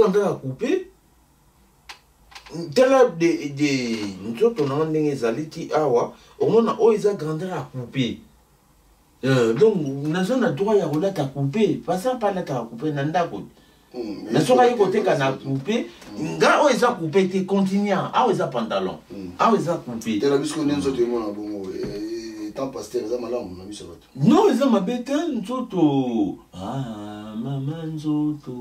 grandeur à couper. Tela de nous autres on a des zaliti awa on a ils a grandeur à couper. Donc nous avons droit à rouler à couper. Pas ça pas là à couper nanda ko. Mais sur les côtés qu'on a coupé, nga ils a coupé te continuant. Ah ils a pantalon. Ah ils a coupé. Tela bisco nous autres mon bon tant pasteur ça malam on a mis sur l'autre. Non ils a ma bête nous autres. Ah maman zoto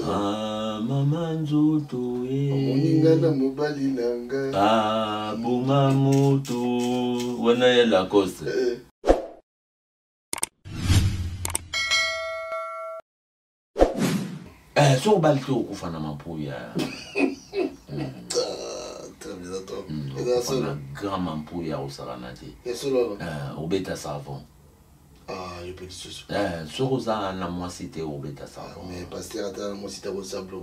ah maman nzoto moninga na mobali nanga ah bunga moto wana ya Lacoste so balto kufana mampuya très bien toi grand mampuya osaranati solo obeta savon. Ah, je peux dire ça. Sur Rosa, la moi cité au bêta ça. Mais pasteur attend moi cité au sable.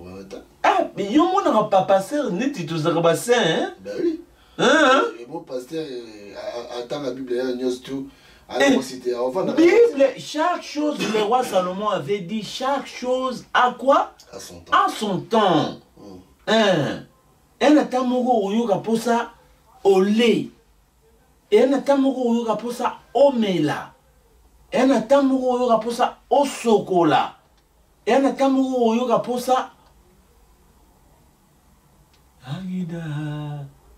Ah, mais yo mon n'a pas passé net tu te bassin hein? Ben oui. Hein? Et bon pasteur attend la Bible là news tout. Alors cité avant Bible chaque chose le roi Salomon avait dit chaque chose à quoi? À son temps. À son temps. Hein? Et na tamoko oyoka posa au lait. Et na tamoko oyoka posa au mela. Et na tamoko oyoka posa au chocolat. Et na tamoko oyoka posa Ida,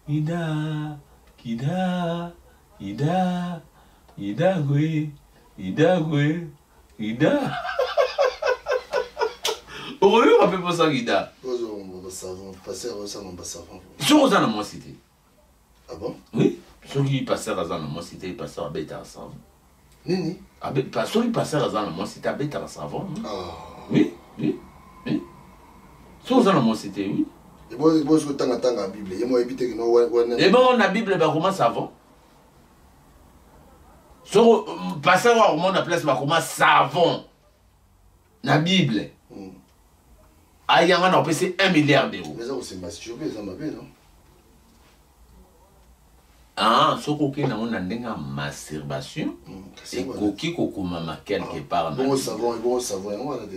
Ida, Ida, Ida, Ida, oui, Ida, oui, Ida. On rappelle pas ça, Ida. On savon, passer ça on va savon. Sur ça dans mon cité. Ah bon? Oui, sur qui passer dans mon cité, passer à bêta savon. Nini? Ah ben, pas sur qui passer dans mon cité, à bêta savon. Ah. Oui, oui, oui. Sur ça dans mon cité, oui. Et bon, je t'en attends la Bible. Et moi éviter que nous et bon, la Bible, bah comment savon? Sur passer au monde la place, bah comment savon? La Bible. Ah, il y a un PC 1 milliard d'euros. Mais ça, c'est masturbé, ça m'a bien, non? Ah, ce coquin a une masturbation. Et coquin kokoma quelque part. Bon savon,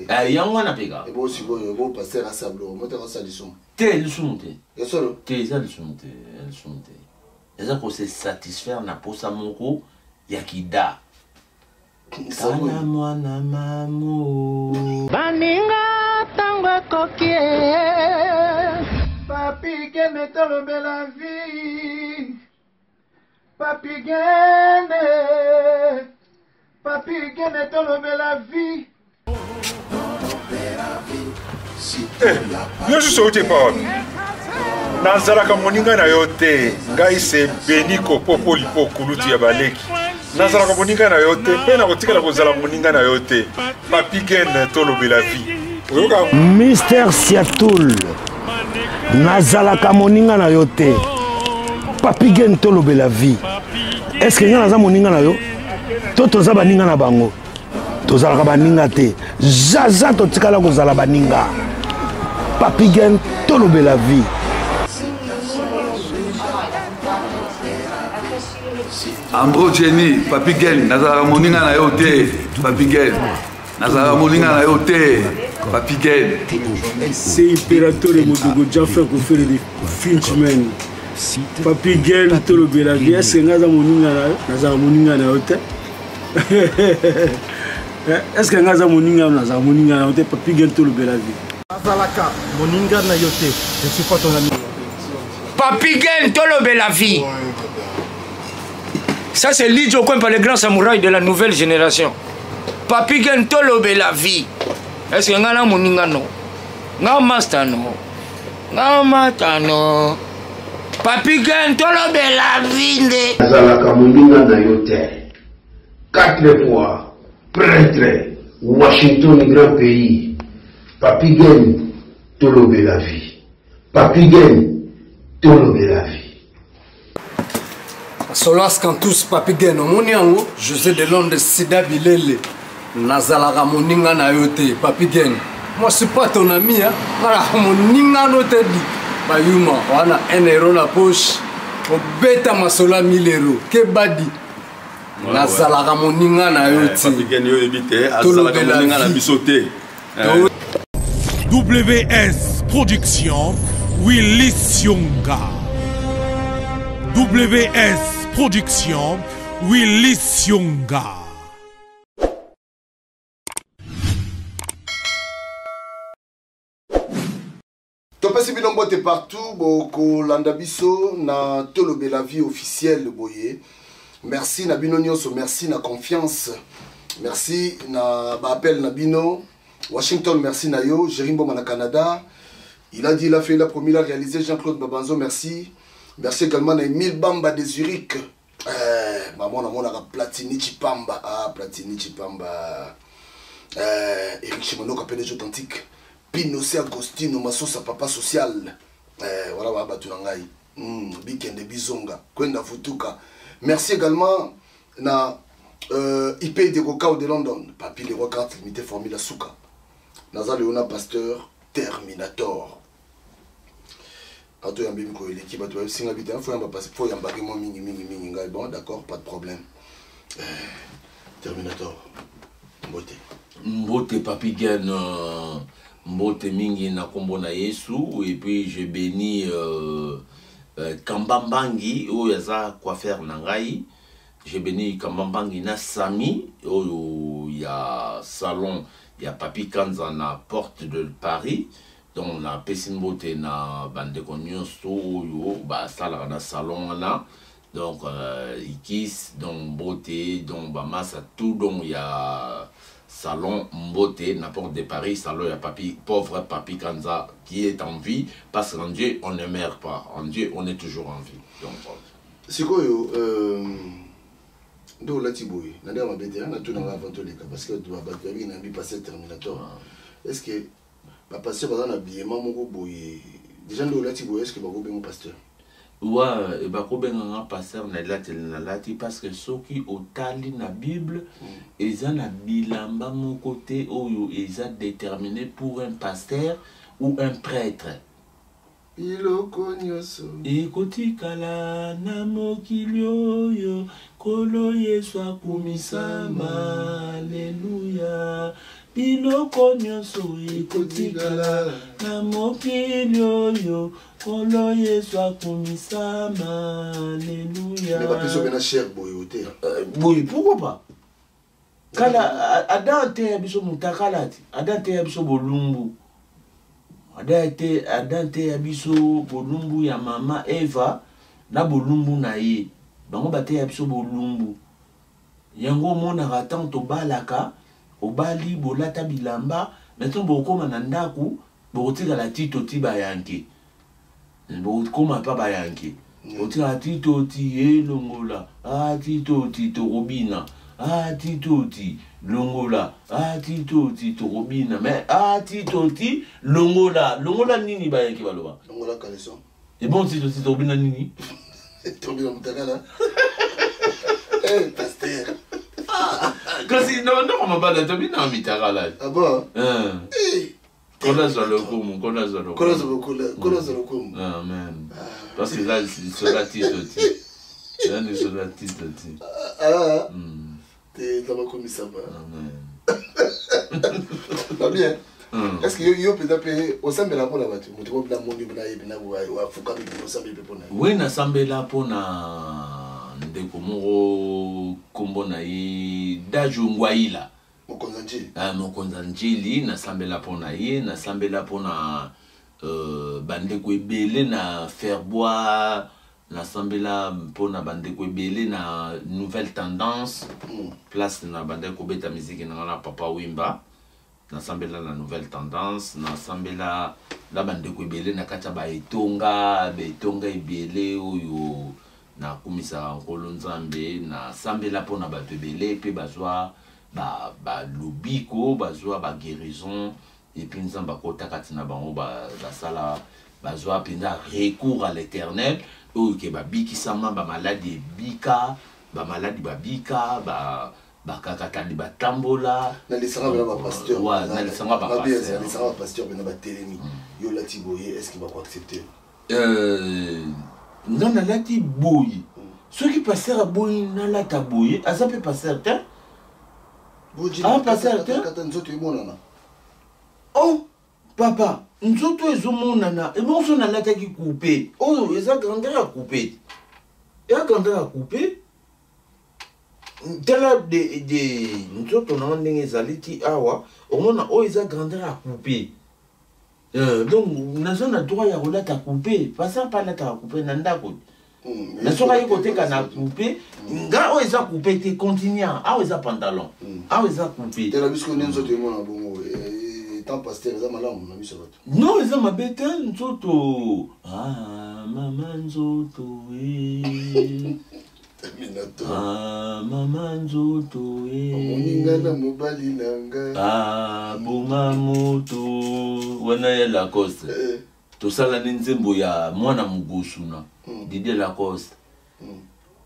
ah, il y a un apéga. Et bon, si vous passez à sable, vous mettez à salisson. T'es le soumte. Et solo? T'es le soumte. Le soumte. Et ça, qu'on se satisfaire, n'a pas ça, mon coup, yakida. Kana mwana mamu. Baninga tango kokie. Papi que me tolobe la vie. Papi gene. Papi que me tolobe la vie. Yo suis sauté par Nazaraka moninga na yote ngai se beniko popo lipo kuluti ya baleki Nazaraka moninga na yote pe na kotika na kozala moninga na yote Papi Gen tolobe la vie Mister Siatoul Nazaraka moninga na yote Papi Gen tolobe la vie. Est-ce que nga naza moninga na yo to toza baninga na bango tozalaka baninga te zaza totikala kozala baninga Papi Gen tolobe la vie. Ambro Jenny, Papi Gen, nazala moninga na yo te, Papi Gen. Nazala moninga na yo te, Papi Gen. C'est impérateur de Modogo Jaffa qui fait des Finchman. Papi Gen tolobe la vie. Est-ce que nazala moninga na yo te? Est-ce que nazala moninga na yo te? Papi Gen tolobe la vie. Nazalaka moninga na yo te. Je suis pas ton ami. Papi Gen tolobe la vie. Ça c'est Lidjo Kwempa, le grand samouraï de la nouvelle génération. Papi Gen tolobe la vie. Est-ce que ngana moninga no? Nga master no. Nga mata no. Papi Gen tolobe la vie nde. Nazalaka moninga na yo te. 4 fois prêtre Washington grand pays. Papi Gen tolobe la vie. Papi Gen tolobe la vie. Solas Kantous Papi Gen omoniango José de Londres Sida Bilele Nazalaka moninga na yote Papi Gen. Moi je suis pas ton ami hein. Voilà moninga no te di. Bayuma wana 1 euro na poche. Obeta masola 1000 euros. Ke badi. Nazalaka moninga na yote. Papi Gen yo ebite azalaka moninga na bisote. WS Production, Willy Sionga. WS Production, Willy Sionga. Topesi bilombo te partout, boko landabiso na tolobe la vie officielle boye. Merci na bino nyonso, merci na confiance. Merci na ba appel na bino. Washington, merci na yo. Jérimbo na Canada. Il a dit, il a fait, il a promis, il a réalisé. Jean-Claude Babanzo, merci. Merci également à Emile Bamba de Zurich. Maman, on a Platini Chipamba. Ah, Platini Chipamba. Eric Chimono, qui PDG authentique. Pinocé Agostino, Massosa Papa Social. Voilà, voilà, Tunangai. Bikende Bizonga. Kwenda Futuka. Merci également na IP de Rocao de London. Papi de Rocao limité Formula Souka. Naza Léona Pasteur Terminator. Ato yambi miko l'équipe ato yambi singa bita faut yamba passer faut yamba mo mingi ngai bon d'accord pas de problème. Terminator. Mbote Papi Gen mbote mingi na kombo na Yesu et puis je bénis Kambambangi ou yaza coiffeur nangai. Je bénis Kambambangi na Sami où il y a salon. Il y a Papi Kanza na porte de Paris, donc na Pessimbote na bande konyoso yo ba sala na salon là, donc ikis donc beauté donc ba massa tout donc il y a salon beauté na porte de Paris, salon il y a Papi pauvre Papi Kanza qui est en vie parce qu'en Dieu on ne meurt pas, en Dieu on est toujours en vie. Donc c'est quoi yo do lati boy na ndama bete na tuna avant to leka parce que tu vas battre na bi passer Terminator. Est-ce que ba passer ba na biema moko boy déjà do lati boy est-ce que ba go bengo pasteur? Ouais, et ba ko benga pasteur na lati parce que soki otali na Bible eza na bilamba mon côté oyo eza déterminé pour un pasteur ou un prêtre. Ekotikala na mokili oyo kolo Yesu akumisama alleluya biloko nyonso ekotikala na mokili oyo kolo Yesu akumisama alleluya. Mais pas plus bena cher boyote. Oui, pourquoi pas? Kala adante ya biso mutakalati adante ya biso bolumbu. Adante ya biso bolumbu ya mama Eva na bolumbu na ye bango bate ya biso bolumbu yango monaka tanto balaka obali bolata bilamba maintenant bokoma na ndaku bokotikala tito ti bayanke bokoma pa bayanke otika tito ti elongola tito ti torobina tito ti longola tito ti torobina mais tito ti longola nini ba yanki baloba longola kaleson et bon tito ti torobina nini torobina mutakala pasteur kasi non on m'a pas torobina mitakala ah bon kola zalokumu amen parce que là c'est la tito ti là nous sommes la tito ti dans ma commission. Pas bien. Est-ce que yo peut-être au sein de la bonne voiture, tu vois la monde na wa fuka bi au sein de pona. Oui, na sambela pona ndeko moko kombo na ye Dajungwaila. Mokonzanjili. Mokonzanjili na sambela pona ye, na sambela pona bandeko ebele na Ferbois. L'assemblée pour na bande ko belé na nouvelle tendance place na bande ko beta musique na papa Wimba l'assemblée la nouvelle tendance na assemblée la bande ko belé na kacha ba etonga ebele oyo na kumisa nkolo nzambe na assemblée pour na ba belé pe bazwa ba lobiko bazwa ba guérison et puis nzamba kota katina bango ba sala bazwa pinda recours à l'Éternel ou que babiki sama ba maladie bika ba maladie babika ba kakatali ba tambola na lisanga ba pasteur ouais na lisanga ba pasteur na lisanga ba pasteur bena ba telemi yo lati boye est-ce qu'il va accepter non na lati boye ceux qui pasteur boye na lata boye asa peut pasteur te pasteur te kata nzoto ibonana Oh, papa, nous sommes nana, et bon, on a l'attaque qui coupé. Oh, ils ont grandeur à couper. Et à grandeur à couper. Tela nous sommes des aliti awa, on a oh, ils ont grandeur à couper. Donc, nous avons droit à rouler à couper. Pas ça, pas là à couper, nanda quoi. Na soka côté kana coupé nga o eza coupé te continuant a o eza pantalon a o eza coupé te la biso nenzo te mona bongo tant pasteur eza malamu na biso bato non eza mabete nzoto mama nzoto mama nzoto moninga na mobali nanga bonga moto wana ya Lacoste tosala nzembo ya mwana mugosuna Didier Lacoste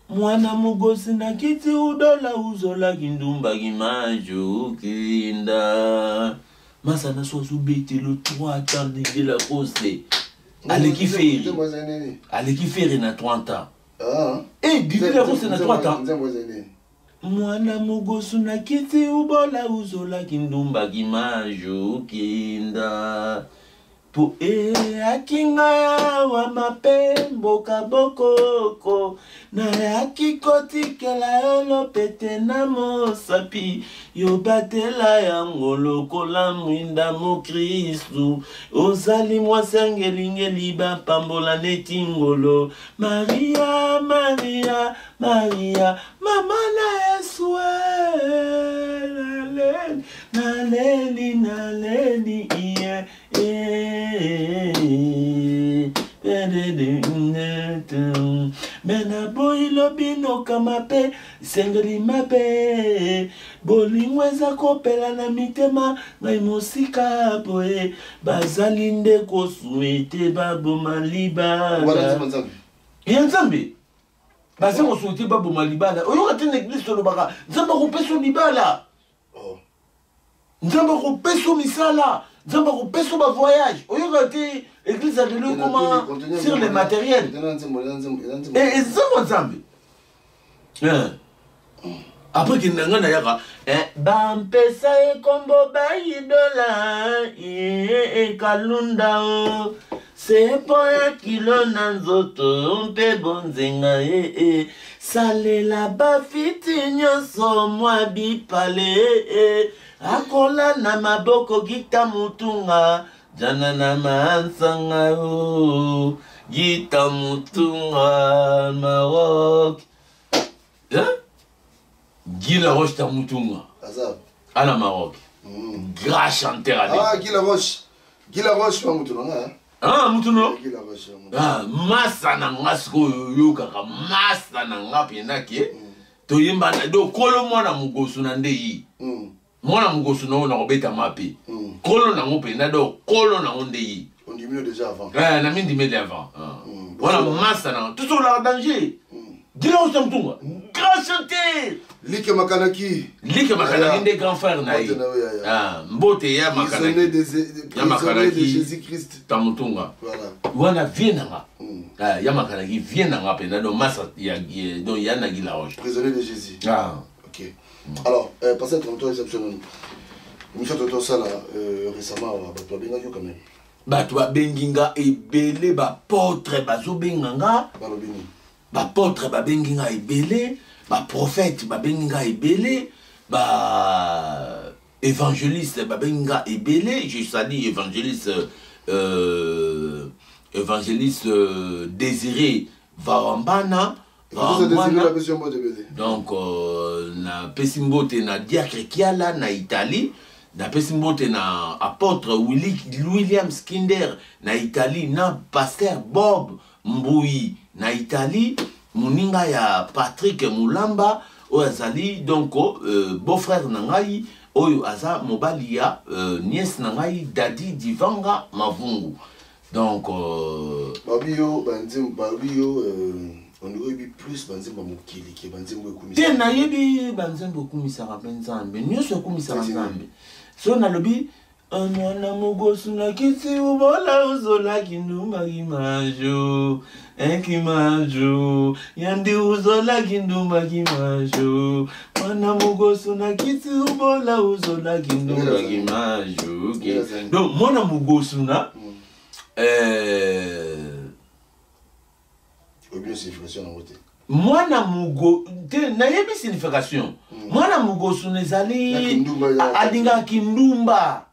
mwana mugosi na kiti udola uzola kindumba kimajo kinda masana sosu bete le 3 ans Didier Lacoste aleki feri na 30 ans Didier Lacoste na 30 ans mwana mugosi na kiti ubola uzola kindumba kimajo kinda po akinga wa mapembo kabokoko na akikotikela yolo pete na mosapi yobatela yango lokola mwinda mo Kristu ozali mwasengelingeli bapambola neti ngolo Maria Maria Maria mama na Yesu naleli iye Mena boy lobino kamape sengri mape bolingweza kopela na mitema ngai musika boye bazalinde kosuete baboma libala Nzambe base kosuete baboma libala oyoka te na église tolobaka Nzambe kopeso libala Nzambe kopeso misala Nzambe kopeso ba voyage oyoka te église a donné comment sur les matériels et Nzambe après qu'il n'a rien à yaka bampesa ekombo bayidola kalunda o sepo ya kilo na nzoto mpe bonzenga salela bafiti nyonso mwa bipale akola na maboko gita mutunga jana na mansanga o gita mutunga Maroc Guy Laroche ta mutunga à la Maroc grand chanteur Guy Laroche pas mutunga mutuno masa na ngasko yokaka masa na ngapi nake toyemba na do kolo mwana mugosu na ndei mwana mugosu na ona obeta mapi kolo na ngope na do kolo na ndei on diminue déjà avant na mindi mede avant voilà masa na tout sur la danger dis-le au samtunga grand chanteur Like Makanaki des grands frères naï mbote ya Makanaki ya Makanaki de Jésus-Christ tamutunga wana vienanga ya Makanaki vienanga pena do masa ya do yana Guy Laroche prisonnier de Jésus ok alors passez ton tour exceptionnel monsieur Toto Sala récemment bato benga yo quand même bato benginga ebele ba portrait bazo benganga balobini ba portrait ba benginga ebele ba prophète ba benga ebele ba évangéliste ba benga ebele je salue évangéliste Désiré Varambana donc na pesimbote na diacre Kiala na Italie na pesimbote na apôtre William Skinder na Italie na pasteur Bob Mbui na Italie Muninga ya Patrick Mulamba Oazali donc beau-frère Nangai Oyo Aza Mobali ya nièce Nangai Dadi Divanga Mavungu donc Babio on aurait eu plus Banzemba Mukili qui Banzemba Kumisa Tena yebi Banzemba Kumisa Nzambe Nyoso Kumisa Nzambe so na lobi Mwana mugosu na kiti ubola uzola kindumba kimajo. Kimajo. Yandi uzola kindumba kimajo. Mwana mugosu na kiti ubola uzola kindumba kimajo. Donc, mwana mugosu na Bien signification en côté. Mwana mugo na yebi signification. Mwana mugosu nezali adinga kindumba.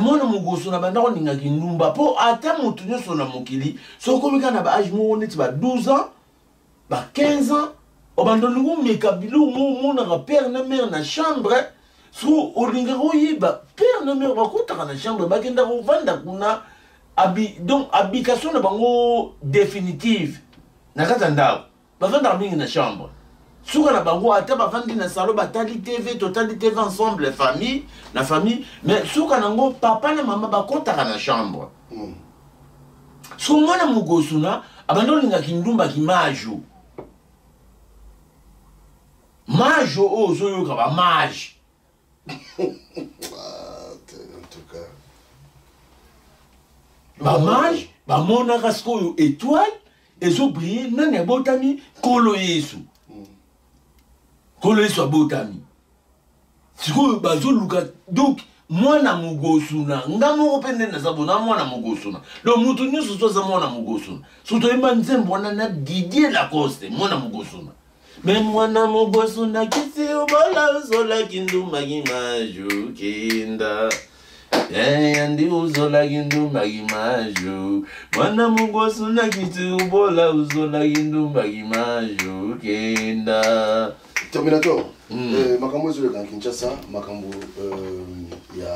Mwana mugosu na banda koninga kindumba po ata mutu nyoso na mokili so komika na ba âge mo neti ba 12 ans ba 15 ans obandoningo meka bilu mo na père na mère na chambre so olinga koyiba père na mère bakotaka na chambre bakenda kovanda kuna donc habitation na bango définitive na kata ndako bavanda mingi na chambre suka na bango ata bavandi na salon batali TV totali TV ensemble la famille mais suka nango papa na mama bakotaka na chambre so mwana mugosu na abando linga kindumba kimajo majo ozo yoka ba mage en tout cas ba mage ba mona kasko étoile ezo briller nani abotami kolo yesu kolo yesu abotami sikoyo bazoluka donc mwana mugosuna ngamo pende na sabona mwana mugosuna lo mutu nyuso toza mwana mugosuna so toyemba nzembo na Didier Lacoste mwana mugosuna mais mwana mugosuna kiti ubola uzola kindumba kimajo kinda yandi uzola kindumba kimajo mwana mugosuna kiti ubola uzola kindumba kimajo kinda. Terminator, makambo ezole kan Kinshasa, makambo ya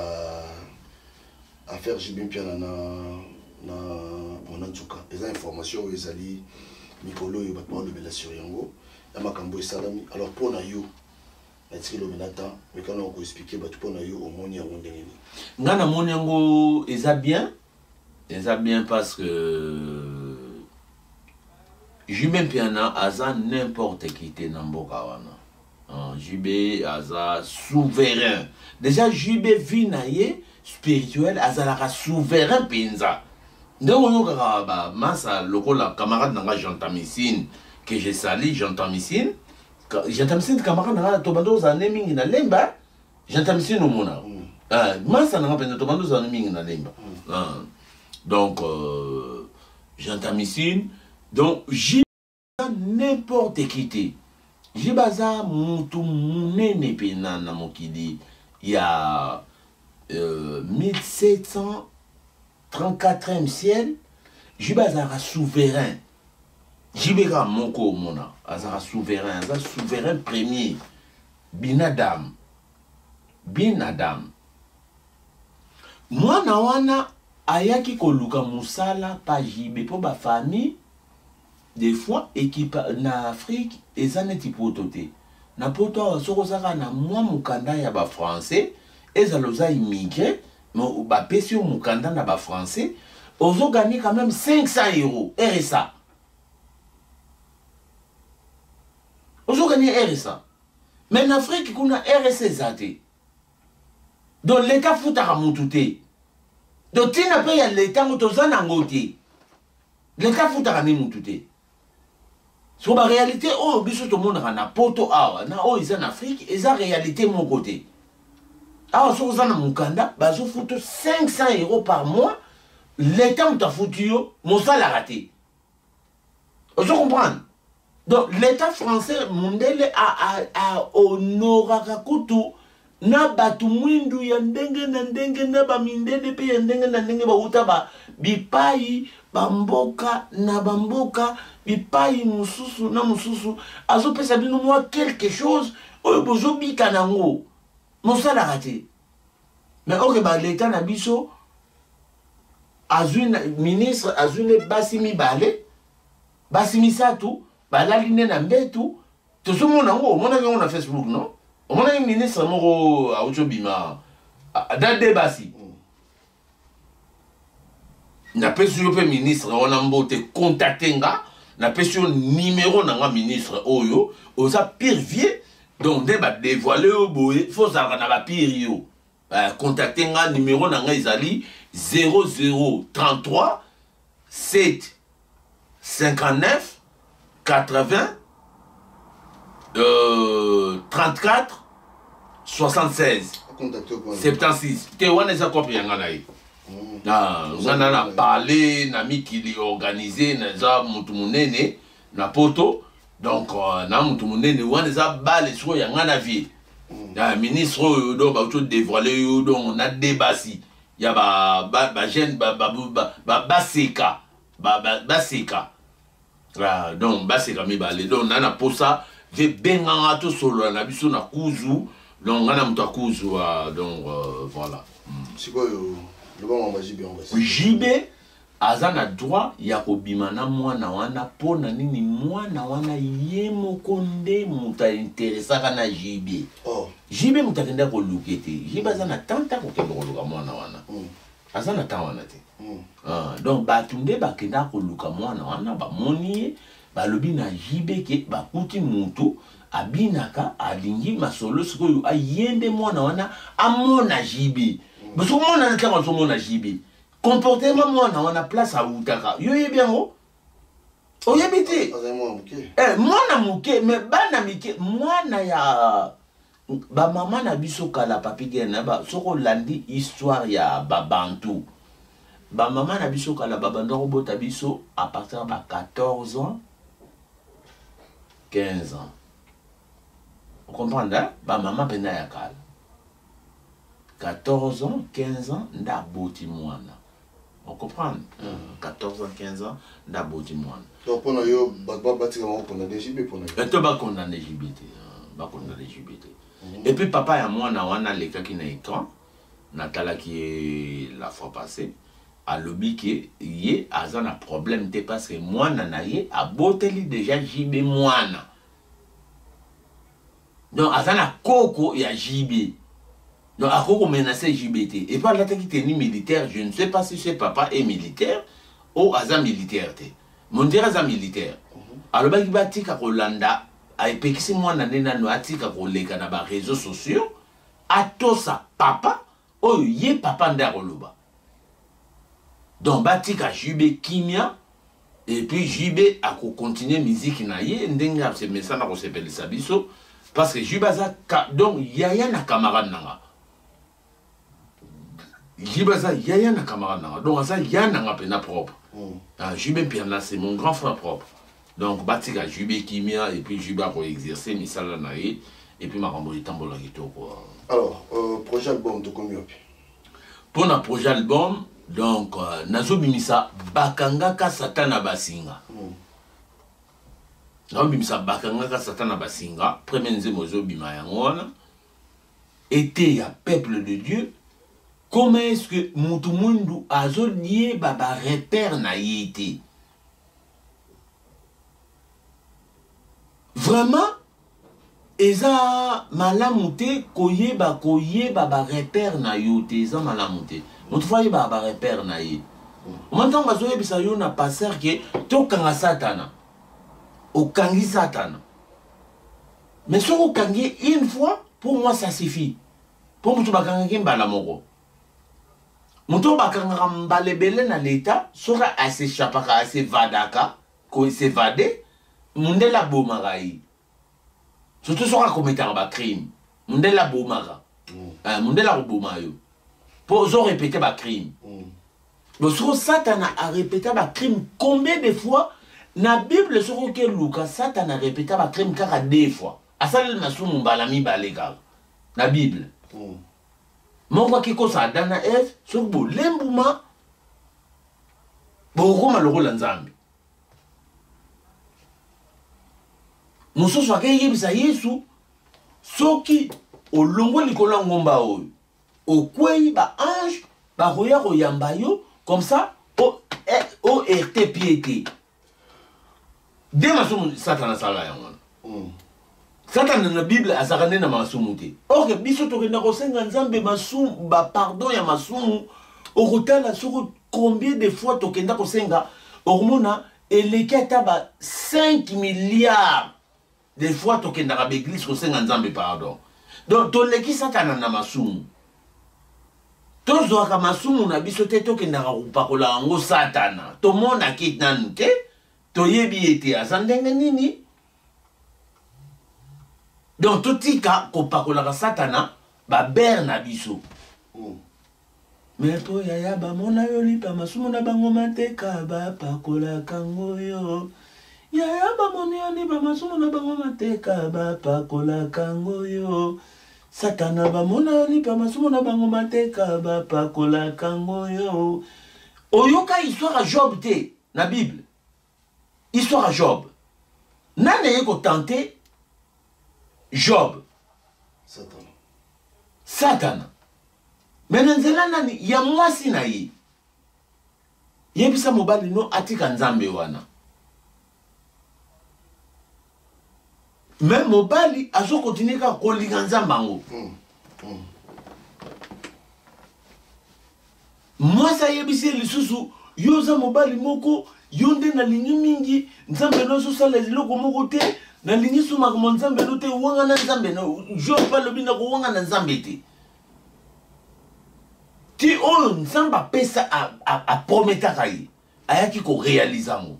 affaire JB Mpiana na Monanzuka. Eza information ezali mikolo yo batwa lobela sur yango. Ya makambo esalami. Alors pour na yo, na tiki lobela ta, mais quand on expliquer batu pour na yo au moni yango ndenge ni. Ngana moni yango eza bien parce que JB Mpiana aza n'importe qui te na mboka wana. JB aza souverain. Déjà JB vinaye spirituel azalaka souverain penza. Ndongo yoka ba masa lokola camarade nanga Jean Tamissine que je salue Jean Tamissine. Jean Tamissine camarade nanga tobando za nemingi na lemba. Jean Tamissine omona. Masa nanga penza tobando za nemingi na lemba. Donc Jean Tamissine donc JB n'importe qui Jibaza mutu munene pena na mokili ya 1734e ciel Jibaza souverain Jibeka moko mona azara souverain premier binadam mwana wana ayaki koluka musala pa jibe po ba famille. Des fois, équipe na Afrique, et ça n'est pas toté. Na poto, sokosaka na moi mukanda ya ba français, et ça l'osa immigré, mais ba pesio mukanda na ba français, ozo gagné quand même 500 €, RSA. Ozo gagné RSA. Mais en Afrique, kuna RSA zate. Donc l'État foutara mutute. Donc tina paye l'État mutozana ngote. L'État foutara ni mutute. Sur la réalité, oh, biso tout le monde a poto awa, na oh, ils en Afrique, et ça réalité mon côté. Alors, sur ça, mon Mukanda, bah, je fous 500 € par mois, l'État m'a foutu, mon salaire raté. Vous comprenez? Donc, l'État français, mondele a honoré Kakutu, na batu mwindu ya ndenge na ndenge na ba mindele pe ya ndenge na ndenge ba utaba bipai bamboka na bamboka bipai mususu na mususu azo pesa bino moi quelque chose oyo bozo bika nango mosala raté mais ok ba l'état na biso azune ministre azune basimi bale basimi satu balaline na mbetu tozomo nango mona ngo na Facebook non on a un ministre moko a Ochobima dans débassi na pesu yope ministre on a mbote contacter nga na pesu numéro na nga ministre oyo oza pire vieux donc débat dévoiler au boye faut ça na ba pire yo contacter nga numéro na nga ezali 0033 7 59 80 34 76 76 te wana eza copie yanga na ye nga na parle na mikili organisé naza mutu munene na poto donc na mutu munene wana eza bale siko yanga na vie ministre oyo donc bauto dévoiler yo donc na débasi ya ba jeune baseka baseka donc baseka mibale donc na posa ve benganga to solo na biso na kuzu donc ngana mutu akuzu donc voilà sikoyo lobanga majibe on va jibe aza na droit ya kobima na mwana wana pona nini mwana wana ye moko nde mutu interesaka na jibe jibe mutu akenda koluka te jibe aza na tanta kokende koluka mwana wana aza na temps wana te donc bato nde bakenda koluka mwana wana bamoni ye balobi na jibe ke bakuti mutu abinaka alingi masolo sikoyo ayende mwana wana amona jibe baso mwana na tanga so mona jibe comportement mwana wana place autaka yo yebi yango oyebi te mwana muke me bana mike mwana ya bamama na biso kala papi gena soko landi histoire ya babantu bamama na biso kala babanda kobota biso à partir de 14 ans 15 ans. Vous comprenez? Ba maman pena ya kala 14 ans 15 ans nda boti mwana. On comprend? 14 ans 15 ans nda boti mwana. Donc pour nous ba batika mo condamné JB pour nous. Et to ba condamné JBT. Ba condamné JBT. Et puis papa ya mwana wana leka ki na écran natala qui la fois passée a lobby que yé azan a problème te parce que mwana na ye a boteli déjà JB mwana. Donc azan a koko ya JB. Donc a koko menacé JBT. Et par là qui tenu militaire, je ne sais pas si ce papa est militaire ou azan militaire te. Mon dire azan militaire. Alors ba ki batika Rolanda a epekisi mwana nena no atika koleka na ba réseaux sociaux atosa papa oyo ye papa nda koloba. Donc batika JB kimia et puis JB a continuer musique na ye ndenga se mesa na ko sepelisa biso parce que JB za donc yaya na camarade nanga. JB za yaya na camarade nanga. Donc ça yana nga pena propre. JB Pierre c'est mon grand frère propre. Donc batika JB kimia et puis JB a exercer misala na ye et puis makambo itambola kitoko. Alors projet album de combien? Pour un projet album donc nazo bimisa bakanga ka satana basinga. Nazo bimisa bakanga ka satana basinga premier nzemo zo bima yango wana était ya peuple de Dieu. Comment est-ce que mutu mundu azo lié baba repère na yete? Vraiment eza malamute koyeba ba repère na yote eza malamute. Mutu fa yeba ba repère na ye. Maintenant bazo yebisa yo na passer que tokanga satana. Okangi satana. Mais si on kangi une fois, pour moi ça suffit. Pour mutu bakanga kimbala moko. Mutu bakanga mbalebele na l'état, sera assez chapaka assez vadaka, ko s'évader. Mundela bomaraï. Surtout sur un commettre un crime. Mundela bomara. Mundela bomayo. Pour répéter un crime. Le sur Satan a répété un crime combien de fois? Na Bible sur que Lucas Satan a répété un crime car 2 fois. Asal na sou mbalami balega. Na Bible. Mon quoi qui cause Adam na Ève sur bo lembuma. Bo roma le rôle nzambi. Mosusu akayebisa Yesu soki olongo likolo ngomba oyo okwei ba ange ba roya royamba yo comme ça o RT piété de masumu satana sala yango satana na Bible azakane na masumu te or biso tokenda kosenga nzambe masumu ba pardon ya masumu okotala soko combien de fois tokenda kosenga hormona eleketa ba 5 milliards des fois tokenda ka l'église ko senga nzambe pardon donc to leki satana na masumu tozwaka masumu na biso te tokendaka kopakola yango satana tomonaki nanu te toyebi ete aza ndenge nini. Donc totika kopakolaka satana babere na biso. Mais po yaya bamona yo lipa masumu na bango mateka bapakolaka ngo yo. Yaya bamoni yo lipa masumu na bango mateka bapakolaka ngo yo. Satana bamona yo lipa masumu na bango mateka bapakolaka ngo yo. Oyoka histoire à Job te na Bible. Histoire à Job. Nane yeko tenter Job. Satana. Mais nzela nani ya mwasi na ye. Yebisa mobali no atika nzambe wana. Mais mobali azo continuer ka kolinga nzambango. Mwasa yebisi lisusu yoza mobali moko yonde na lingi mingi nzambe no so sala loko moko te na lingi suma ko nzambe no te wanga na nzambe no jo pa lobi na ko wanga na nzambe te. Ti o nzamba pesa a prometaka ye ayaki ko réaliser ngo.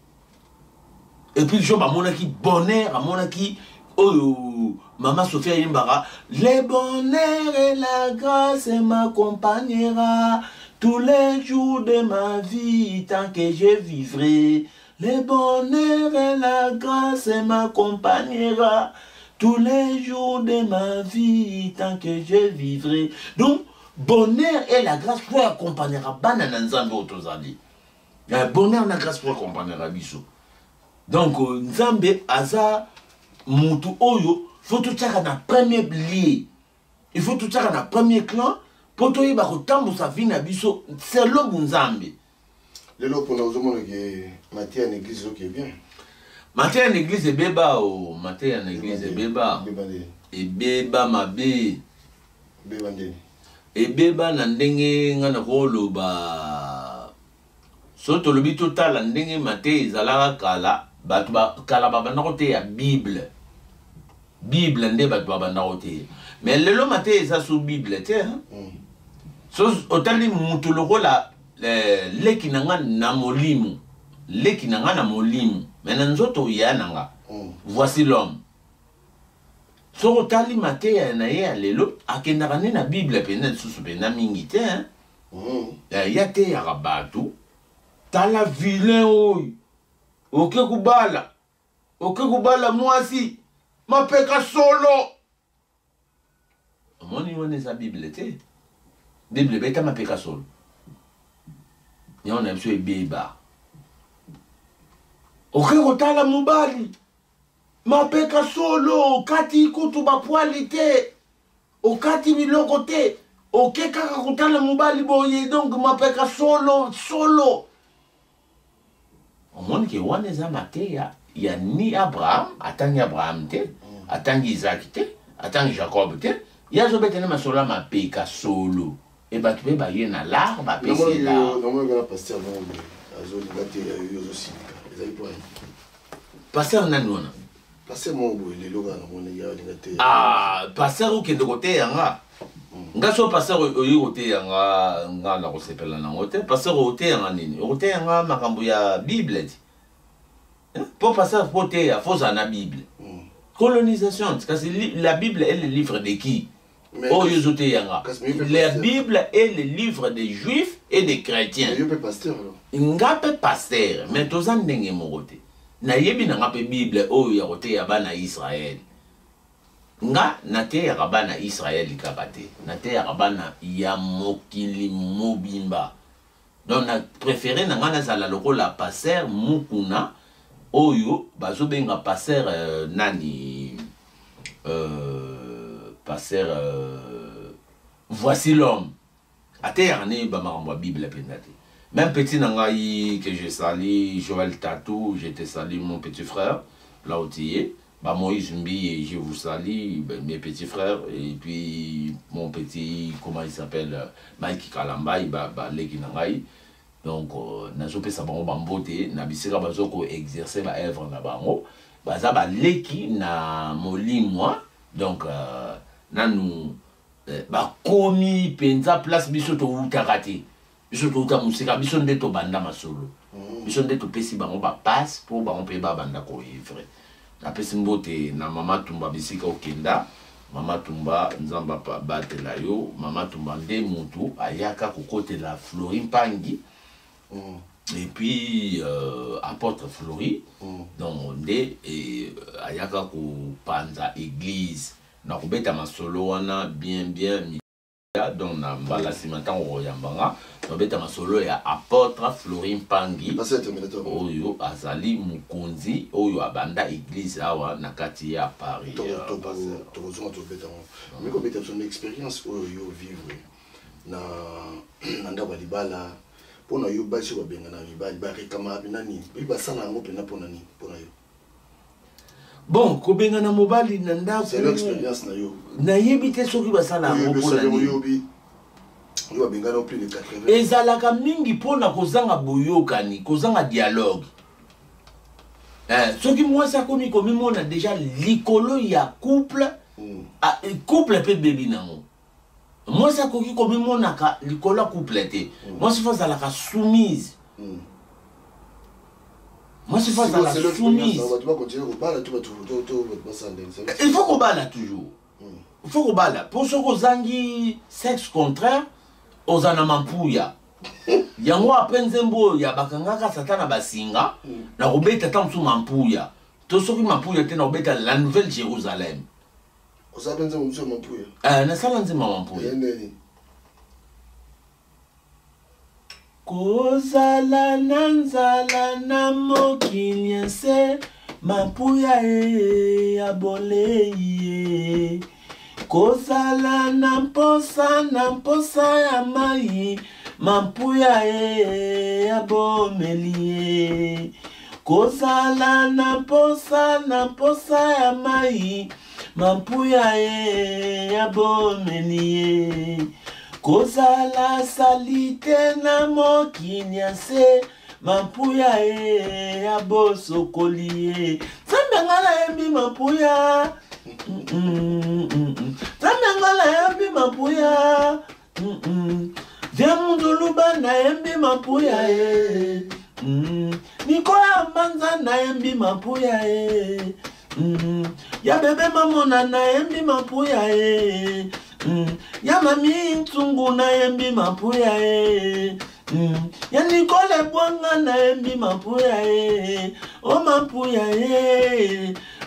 Et puis Job amonaki bonheur amonaki oh Maman Sophia Yimbara, le bonheur et la grâce m'accompagnera tous les jours de ma vie tant que je vivrai. Le bonheur et la grâce m'accompagnera tous les jours de ma vie tant que je vivrai. Donc bonheur et la grâce pour accompagnera banana nzambe otozali. Bonheur et la grâce pour accompagnera biso. Donc nzambe aza mutu oyo faut tout ça na premier lié. Il faut tout ça na premier clan pour to yeba ko tambusa vie na biso c'est l'homme nzambe. Lelo pour nous omona que Matthieu en église qui est bien. Matthieu en église est beba o Matthieu en église est beba. Et beba mabe. Beba ndeni. Et beba na ndenge ngana ko loba. Soto lobi total ndenge Matthieu ezalaka kala batu ba kala baba na kote ya Bible. Bible nde batu baba na kote. Mais lelo Matthieu eza sous Bible te hein. So otali mutu lokola leki nanga na molimu. Leki nanga na molimu. Mena nzoto ya nanga. Voici l'homme. So otali Matthieu na ye lelo akendaka ne na Bible pena susu pena mingi te hein. Ya te ya rabatu. Tala vilain oy. Oke kubala. Oke kubala mwasi. Mapeka solo. Moni wane sa Bible te. Bible beta mapeka solo. Nyona mso ebeba. Oke kotala mubali. Mapeka solo. Okati kutu bapwali te. Okati biloko te. Oke kaka kotala mubali boye. Donc mapeka solo. Solo. Omoni ke wane za mateya. Ya ni Abraham. Atangi Abraham te. Atangi Isaac te. Atangi Jacob te. Ya zo betene masola mapeka solo. Et bah tu peux bailler na l'arbre, bah passer là. Normalement, il y a pasteur non, azo ligate ya yozo sika. Ezali point. Pasteur nani wana? Pasteur mo bo le loga na mona ya ligate. Ah, pasteur ou kende côté yanga. Nga so pasteur oyi côté yanga nga la ko sepela na ngote. Pasteur côté yanga nini? Côté yanga makambo ya Bible ti. Pour pasteur côté ya faut na Bible. Colonisation, parce que la Bible est le livre de qui? Oh, la Bible est le livre des Juifs et des chrétiens. Il y a pasteur alors. Ngape pasteur, mais tous en dengue morote. Na yebi na ngape Bible oh ya rote ya bana Israël. Nga na te ya bana Israël kabate. Na te ya bana ya mokili mobimba. Donc na préféré na ngana sala lokola pasteur mukuna oyo bazo benga pasteur nani pasteur voici l'homme. Até ba Bible pendate. Même petit nangai que je salue Joël Tatou, je te salue mon petit frère là où tu es. Ba Moïse Mbi, je vous salue mes petits frères et puis mon petit comment il s'appelle Mike Kalambay ba leki nangai. Donc nazo pesa bango bambote na bisika bazoko exercer ba œuvre na bango. Baza ba leki na molimwa. Donc nanu ba komi penza place biso to utakati biso to uta musika biso nde to banda masolo biso nde to pesi bango ba passe pour bango pe ba banda ko ivre na pesi mbote na mama tumba bisika okenda mama tumba nzamba pa batela yo mama tumba nde mutu ayaka kokote la Florine Pangi et puis apôtre Flori donc nde ayaka ko panza église na kubeta masolo wana bien donc na mbala simanta oyambanga na beta masolo ya apôtre Florine Pangi oyo azali mukonzi oyo abanda église awa na kati ya Paris mais comme tu as son expérience oyo vivre na ndaba libala pona yo basi ba benga na libala ba rekama binani ba sala ngo pena pona ni pona yo bon kobenga na mobali na ndako c'est l'expérience na yo na yebite soki basala ngo pona ni yo benga no plus de 80 ezalaka mingi pona kozanga boyokani kozanga dialogue soki mwasi akomi komimona déjà likolo ya couple couple pe bebi nango mwasi akoki komimonaka likolo ya couple te mwasi fo azalaka soumise mwasi fo azalaka soumise il faut kobala toujours il faut kobala pour soki ozangi sexe contraire ozana mampuya yango ape nzembo ya bakangaka satana basinga na kobeta ta mosusu mampuya to soki mampuya te na kobeta la nouvelle Jérusalem ozala nzembo mosusu mampuya nasala nzembo mampuya kozala na nzala na mokili se mampuya ya bolei kozala na mposa ya mai mampuya ya bomeli kozala na mposa ya mai mampuya ya bomeli kozala salite na mokili se mampuya ya bosokoli Zambanga na yembi mampuya Zambanga na yembi mampuya Zemunduluba na yembi mampuya Nikoya manza na yembi mampuya Ya bebe mamona na yembi mampuya Ya mami ntungu na yembi mampuya Ya Nicole Bwanga na yembi mampuya O mampuya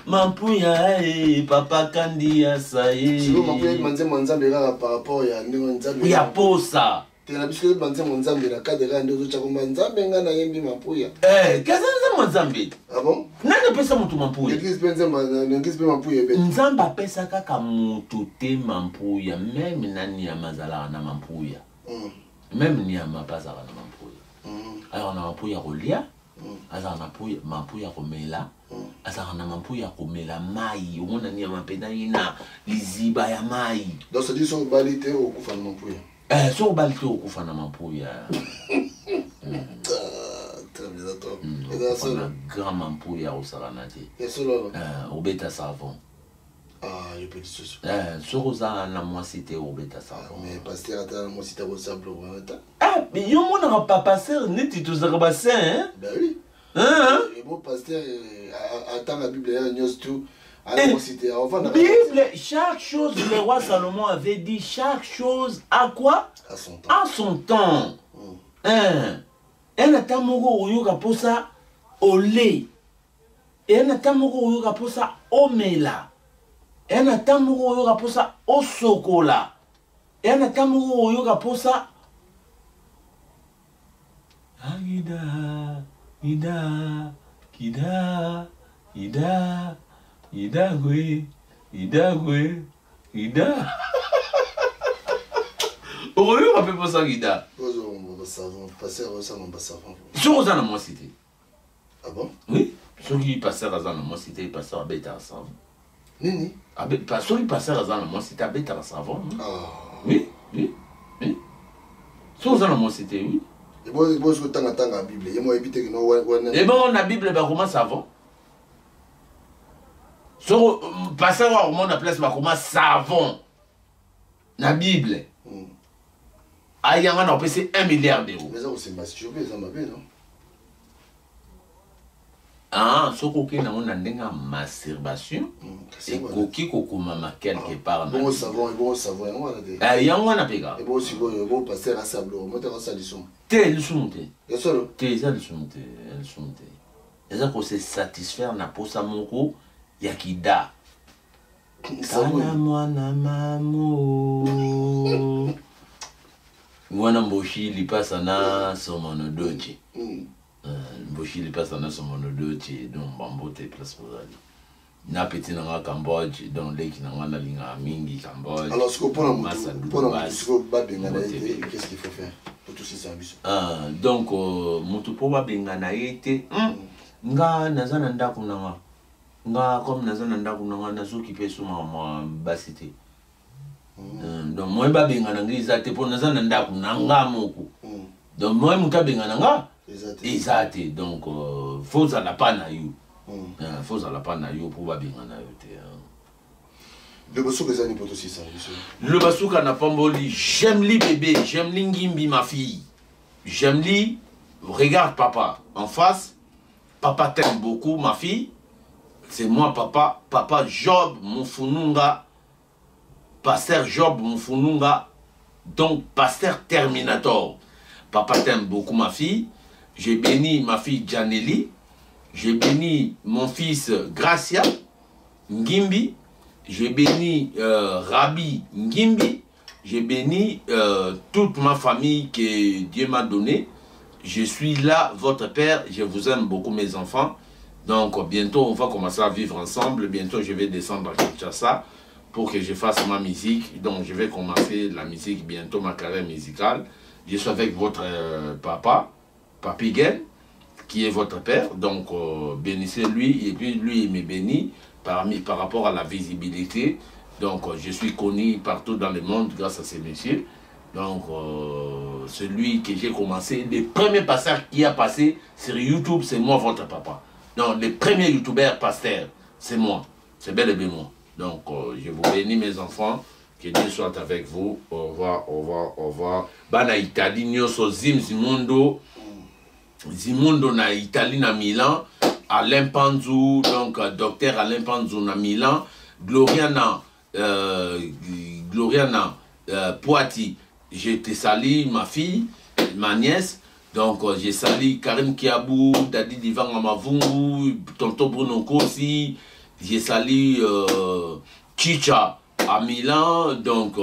mampuya papa kandi ya saye sio mampuya manze mwanzambe kaka par rapport ya ndingo nzambe ya posa tena bisko manze mwanzambe na kadera ndozo cha kumwanzambe ngana yembi mampuya kasa nzambe mwanzambe ah bon nani pesa mutu mampuya l'église penze l'église mampuya be nzamba pesa kaka mutu te mampuya même nani ya mazala na mampuya même ni ya mapasa na mampuya alors na mampuya kolia azana mampuya komela azana na mampuya komela mai umona ni ya mapenda ina liziba ya mai donc ça dit son balité au kufa na mampuya so balité au kufa na mampuya très bien d'accord et ça na grand mampuya au saranati et solo au beta savon ah je peux dire so za na moi cité au beta savon mais pasteur ata moi cité au sable mais yo mona pas pasteur neti to zaka saint ben oui et bon pasteur attend la Bible là news tout Bible, chaque chose, le roi Salomon avait dit, chaque chose à quoi? À son temps. À son temps. Un atamoko oyoka posa au lait. Et un atamoko oyoka posa au mela. Et un atamoko oyoka posa au chocolat. Et un atamoko oyoka posa Ida. Oyo on peut pas ça Ida. Sur ça moi cité. Ah bon? Oui, sur qui passer à moi cité passer à bêta savon. Nini? Ah ben pas sur qui passer à moi cité à bêta savon. Ah. Oui. Sur ça moi cité oui. Et bon je tanga la Bible, et moi éviter que non et bon la Bible ba comment savon. So passer à mon place ba comment savon. La Bible. Ayanga n'a pas 1 milliard d'euros. Mais ça, c'est masturbé, ça m'a bien, non? Ah, ce coquin n'a pas de masturbation. Et coquin mama quelque part. Bon savon, bon savon. Ah, il y a un apéga. Et bon, si bon passer à sable, on va ça du son. T'es le son. Et ça, t'es ça le son. Et ça, qu'on se satisfaire n'a pas ça mon coup, yakida. Sana mwana mamu. Mwana mboshi li pasa na somono doche. Mboshi li pasa na somono doche donc bambote place pour aller. Na petit na Cambodge donc leki na wana linga mingi Cambodge. Alors ce qu'on pour qu'est-ce qu'il faut faire pour tous ces services? Donc mutu po ba bengana yete nga nazana ndako na nga comme nazana ndako na nazokipe suma ma basité. Donc moi ba bengana ngizate po nazana ndako na nga moko. Donc moi muta bengana nga ezate donc faut ça la pana yo. Faut ça la pana yo pour ba bengana yote. Le basuka zani poto si ça. Le basuka na pamboli, j'aime li bébé, j'aime li ngimbi ma fille. J'aime li, regarde papa en face. Papa t'aime beaucoup ma fille. C'est moi papa, papa Job Moufoununga. Pasteur Job Moufoununga. Donc pasteur Terminator. Papa t'aime beaucoup ma fille. J'ai béni ma fille Janelli. J'ai béni mon fils Gracia Ngimbi. J'ai béni Rabbi Ngimbi. J'ai béni toute ma famille que Dieu m'a donnée. Je suis là, votre père. Je vous aime beaucoup, mes enfants. Donc, bientôt, on va commencer à vivre ensemble. Bientôt, je vais descendre à Kinshasa pour que je fasse ma musique. Donc, je vais commencer la musique bientôt, ma carrière musicale. Je suis avec votre papa, Papi Gen, qui est votre père. Donc, bénissez-lui. Et puis, lui, il me bénit par rapport à la visibilité. Donc, je suis connu partout dans le monde grâce à ces messieurs. Donc, celui que j'ai commencé, le premier passage qui a passé sur YouTube, c'est moi, votre papa. Non, le premier youtubeur pasteur, c'est moi. C'est bel et bien moi. Donc, je vous bénis, mes enfants. Que Dieu soit avec vous. Au revoir, au revoir, au revoir. Bana Italie, nyoso zim zimundo. Zimundo na Italie na Milan. Alain Panzou, donc docteur Alain Panzou na Milan. Gloriana Poiti. J'ai te sali ma fille, ma nièce. Donc j'ai sali Karim Kiabou, Dadi Divan Amavungu, Tonton Bruno Kossi. J'ai sali Chicha à Milan. Donc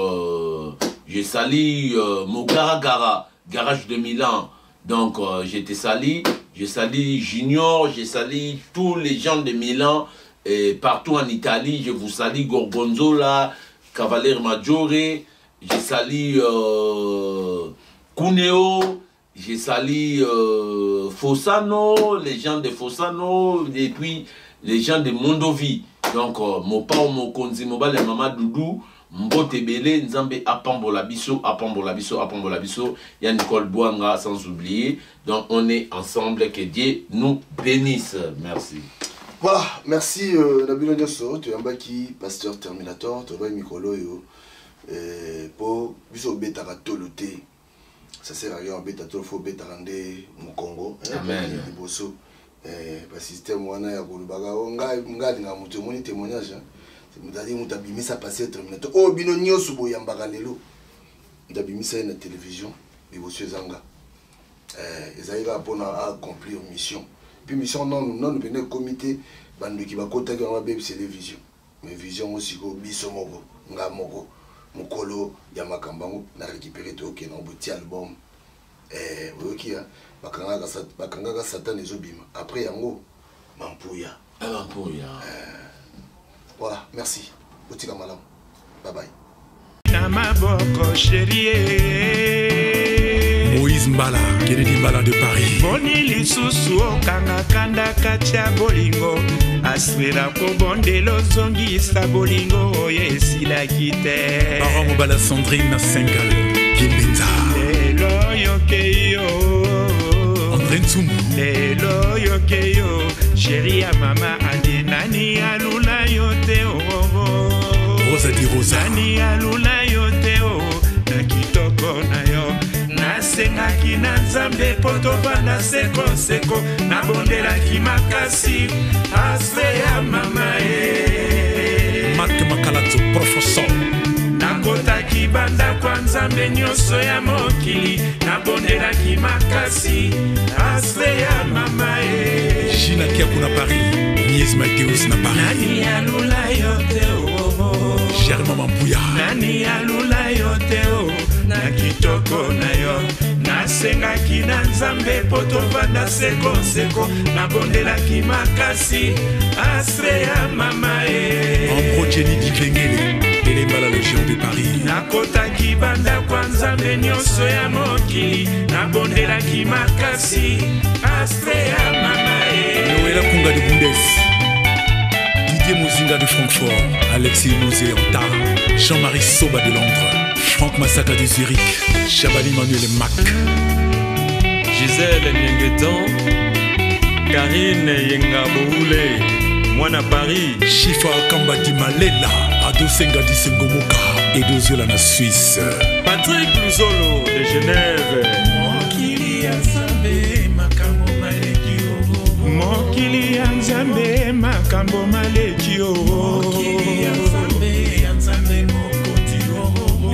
j'ai sali Mogaragara, garage de Milan. Donc j'ai te sali. J'ai sali Junior, j'ai sali tous les gens de Milan. Et partout en Italie, je vous salue Gorgonzola, Cavalier Maggiore. J'ai sali Cuneo, j'ai sali Fossano, les gens de Fossano, et puis les gens de Mondovi. Donc, mon père, mon konzi, mon bal, maman Doudou, Mbote Bele, Nzambe Apambola Biso, Apambola Biso, Apambola Biso, il y a Nicole Bouanga, sans oublier. Donc, on est ensemble, que Dieu nous bénisse. Merci. Voilà, merci Nabilo Nyoso, tu es un baki, pasteur Terminator, tu es un Mikolo. Pour biso betara toloté ça sert à rien beta tolo faut betara ndé mu Congo amen liboso parce système wana ya kolubaga ngali nga mutu moni témoignage mutali mutabimisa passer Terminator oh bino nyoso boyambaka lelo ndabimisa na télévision liboso zanga ezalika pona accomplir mission puis mission non bene comité bando ki bakota ki ba c'est vision mais vision aussi ko biso moko nga moko Mukolo ya makambango na récupérer to ke na buti album oyokia bakanga Satan ezobima après yango mampuya voilà merci botika malam bye bye na maboko chérie Moïse Mbala Kennedy Mbala de Paris boni lisusu okanga kanda katia bolingo aswera kobondelo zongisa bolingo yesilaki te Baron Mobala Sandrine Sengal Kimbinza lelo yokeyo André Nsumu lelo yokeyo chérie ya mama ande nani alula yote Rosa di Rosa nani alula yote nasengaki na nzambe po tovanda sekoseko nabondelaki makasi aspe ya mama Mak Makalazo professeur nakotaki banda kwa nzambe nyonso ya mokili nabondelaki makasi aspe ya mama Gina Kiakou na Paris Mies Mateus na Paris nani alula yo te Germain Mambuya nani alula yo te na kitoko na yo nasengaki na nzambe po tovanda sekoseko nabondelaki makasi astre ya mama Ambro Jenny Dikengele Elemba la Légion de Paris nakotaki banda kwa nzambe nyonso ya mokili nabondelaki makasi astre ya mama Noëlla Kunga de Bundes Didier Mozinga de Francfort Alexis Mouzeanta Jean-Marie Soba de Londres Franck Massaka de Zurich Chabani Manuel Mac Gisèle Nyengetan Karine Yengaboule Mwana Paris Chifa Kamba di Malela Ado Senga di Sengomoka Edo Zola na Suisse Patrick Luzolo de Genève Mokili ya Nzambe makambo maleki Mokili ya Nzambe makambo maleki Mokili ya Nzambe mokoti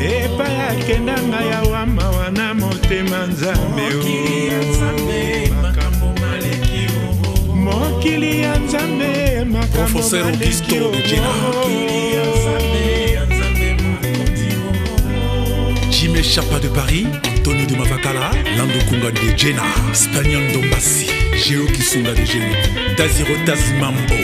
Epa ya kendanga ya wama wana motema Nzambe Mokili ya Nzambe makambo maleki Mokili ya Nzambe makambo Professeur Augusto de Jena Mokili ya Nzambe mokoti Jimé Chapa de Paris Antonio de Mavakala Lando Kunga de Jena Spagnon Dombassi Géo Kisunga de Géo Taziro Tazimambo